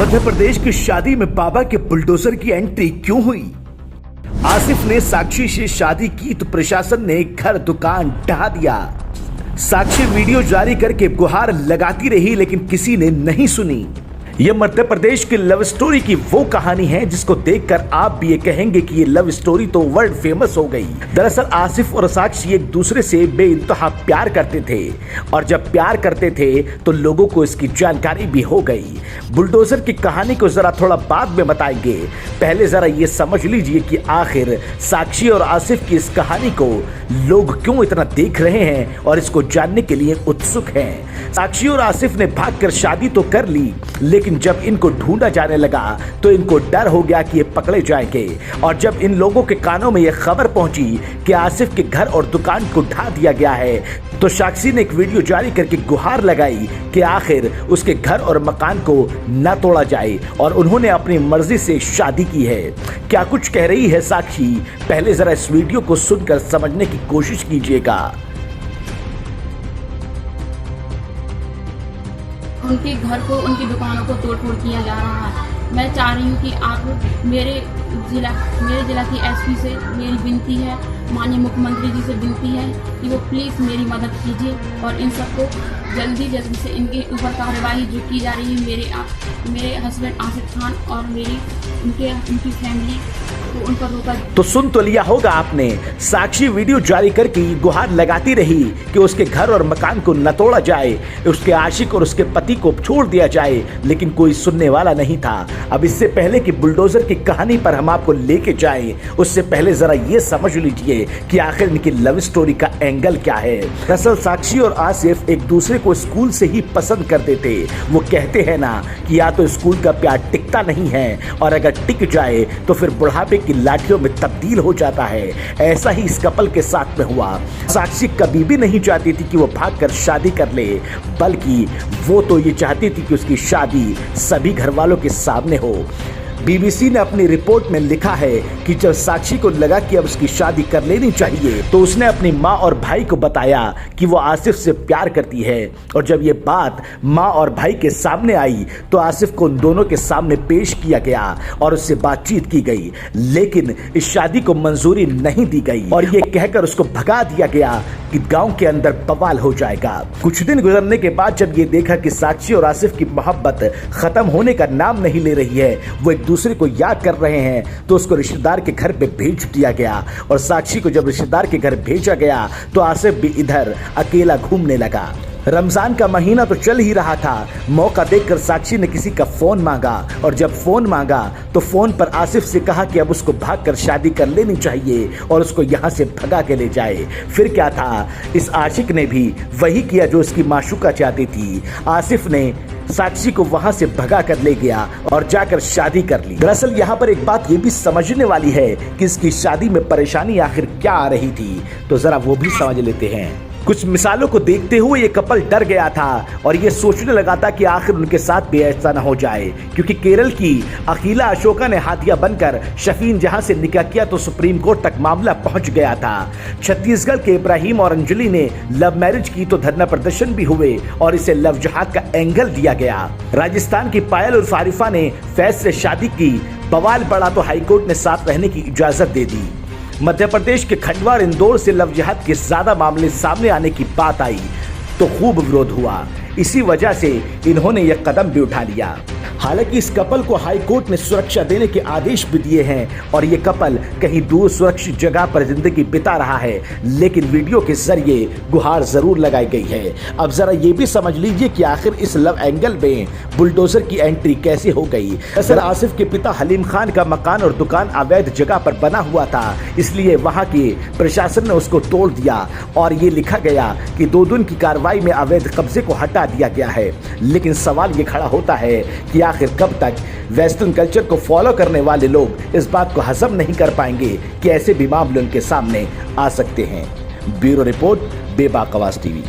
मध्य प्रदेश की शादी में बाबा के बुलडोजर की एंट्री क्यों हुई? आसिफ ने साक्षी से शादी की तो प्रशासन ने घर दुकान ढहा दिया। साक्षी वीडियो जारी करके गुहार लगाती रही लेकिन किसी ने नहीं सुनी। यह मध्य प्रदेश की लव स्टोरी की वो कहानी है जिसको देखकर आप भी ये कहेंगे कि ये लव स्टोरी तो वर्ल्ड फेमस हो गई। दरअसल आसिफ और साक्षी एक दूसरे से बेइंतहा प्यार करते थे और जब प्यार करते थे तो लोगों को इसकी जानकारी भी हो गई। बुलडोजर की कहानी को जरा थोड़ा बाद में बताएंगे, पहले जरा ये समझ लीजिए कि आखिर साक्षी और आसिफ की इस कहानी को लोग क्यों इतना देख रहे हैं और इसको जानने के लिए उत्सुक हैं। साक्षी और आसिफ ने भागकर शादी तो कर ली लेकिन जब इनको ढूंढा जाने लगा तो इनको डर हो गया कि ये पकड़े जाएंगे और जब इन लोगों के कानों में यह खबर पहुंची कि आसिफ के घर और दुकान को ढा दिया गया है तो साक्षी ने एक वीडियो जारी करके गुहार लगाई कि आखिर उसके घर और मकान को न तोड़ा जाए और उन्होंने अपनी मर्जी से शादी की है। क्या कुछ कह रही है साक्षी, पहले जरा इस वीडियो को सुनकर समझने की कोशिश कीजिएगा। उनके घर को, उनकी दुकानों को तोड़ फोड़ किया जा रहा है। मैं चाह रही हूँ कि आप मेरे जिला की एसपी से मेरी विनती है, माननीय मुख्यमंत्री जी से विनती है कि वो प्लीज़ मेरी मदद कीजिए और इन सबको जल्दी से इनके ऊपर कार्रवाई जो की जा रही है मेरे हस्बैंड आसिफ खान और उनकी फैमिली को उन पर रोका। तो सुन तो लिया होगा आपने, साक्षी वीडियो जारी करके गुहार लगाती रही कि उसके घर और मकान को न तोड़ा जाए, उसके आशिक और उसके पति को छोड़ दिया जाए, लेकिन कोई सुनने वाला नहीं था। अब इससे पहले कि बुलडोजर की कहानी पर हम आपको लेके जाएं, उससे पहले जरा ये समझ लीजिए कि आखिर इनकी लव स्टोरी का एंगल क्या है। दरअसल साक्षी और आसिफ एक दूसरे को स्कूल से ही पसंद करते थे। वो कहते हैं ना कि या तो स्कूल का प्यार टिकता नहीं है और अगर टिक जाए तो फिर बुढ़ापे की लाठियों में तब्दील हो जाता है। ऐसा ही इस कपल के साथ में हुआ। साक्षी कभी भी नहीं चाहती थी कि वो भागकर शादी कर ले, बल्कि वो तो ये चाहती थी कि उसकी शादी सभी घर वालों के सामने हो। बीबीसी ने अपनी रिपोर्ट में लिखा है कि जब साक्षी को लगा कि अब उसकी शादी कर लेनी चाहिए तो उसने अपनी माँ और भाई को बताया कि वो आसिफ से प्यार करती है और जब ये बात माँ और भाई के सामने आई तो आसिफ को उन दोनों के सामने पेश किया गया और उससे बातचीत की गई, लेकिन इस शादी को मंजूरी नहीं दी गई और ये कहकर उसको भगा दिया गया कि गांव के अंदर बवाल हो जाएगा। कुछ दिन गुजरने के बाद जब ये देखा कि साक्षी और आसिफ की मोहब्बत खत्म होने का नाम नहीं ले रही है, वो एक दूसरे को याद कर रहे हैं, तो उसको रिश्तेदार के घर पे भेज दिया गया और साक्षी को जब रिश्तेदार के घर भेजा गया तो आसिफ भी इधर अकेला घूमने लगा। रमजान का महीना तो चल ही रहा था। मौका देखकर साक्षी ने किसी का फोन मांगा और जब फोन मांगा तो फोन पर आसिफ से कहा कि अब उसको भागकर शादी कर लेनी चाहिए और उसको यहाँ से भगा के ले जाए। फिर क्या था, इस आशिक ने भी वही किया जो उसकी माशूका चाहती थी। आसिफ ने साक्षी को वहां से भगा कर ले गया और जाकर शादी कर ली। दरअसल यहाँ पर एक बात ये भी समझने वाली है कि इसकी शादी में परेशानी आखिर क्या आ रही थी, तो जरा वो भी समझ लेते हैं। कुछ मिसालों को देखते हुए ये कपल डर गया था और ये सोचने लगा था कि आखिर उनके साथ भी ऐसा न हो जाए, क्योंकि केरल की अखिला अशोका ने हाथिया बनकर शफीन जहां से निकाह किया तो सुप्रीम कोर्ट तक मामला पहुंच गया था। छत्तीसगढ़ के इब्राहिम और अंजलि ने लव मैरिज की तो धरना प्रदर्शन भी हुए और इसे लव जिहाद का एंगल दिया गया। राजस्थान की पायल और फारिफा ने फैज से शादी की, बवाल बढ़ा तो हाईकोर्ट ने साथ रहने की इजाजत दे दी। मध्य प्रदेश के खंडवा और इंदौर से लव जिहाद के ज्यादा मामले सामने आने की बात आई तो खूब विरोध हुआ। इसी वजह से इन्होंने यह कदम भी उठा लिया। हालांकि इस कपल को हाई कोर्ट ने सुरक्षा देने के आदेश भी दिए हैं और ये कपल कहीं दूर सुरक्षित जगह पर जिंदगी बिता रहा है, लेकिन वीडियो के जरिए गुहार जरूर लगाई गई है। अब जरा ये भी समझ लीजिए कि आखिर इस लव एंगल में बुलडोजर की एंट्री कैसे हो गई। दरअसल आसिफ के पिता हलीम खान का मकान और दुकान अवैध जगह पर बना हुआ था, इसलिए वहाँ के प्रशासन ने उसको तोड़ दिया और ये लिखा गया कि 2 दिन की कार्रवाई में अवैध कब्जे को हटा दिया गया है। लेकिन सवाल ये खड़ा होता है कि आखिर कब तक वेस्टर्न कल्चर को फॉलो करने वाले लोग इस बात को हजम नहीं कर पाएंगे कि ऐसे भी मामले उनके सामने आ सकते हैं। ब्यूरो रिपोर्ट, बेबाक आवाज टीवी।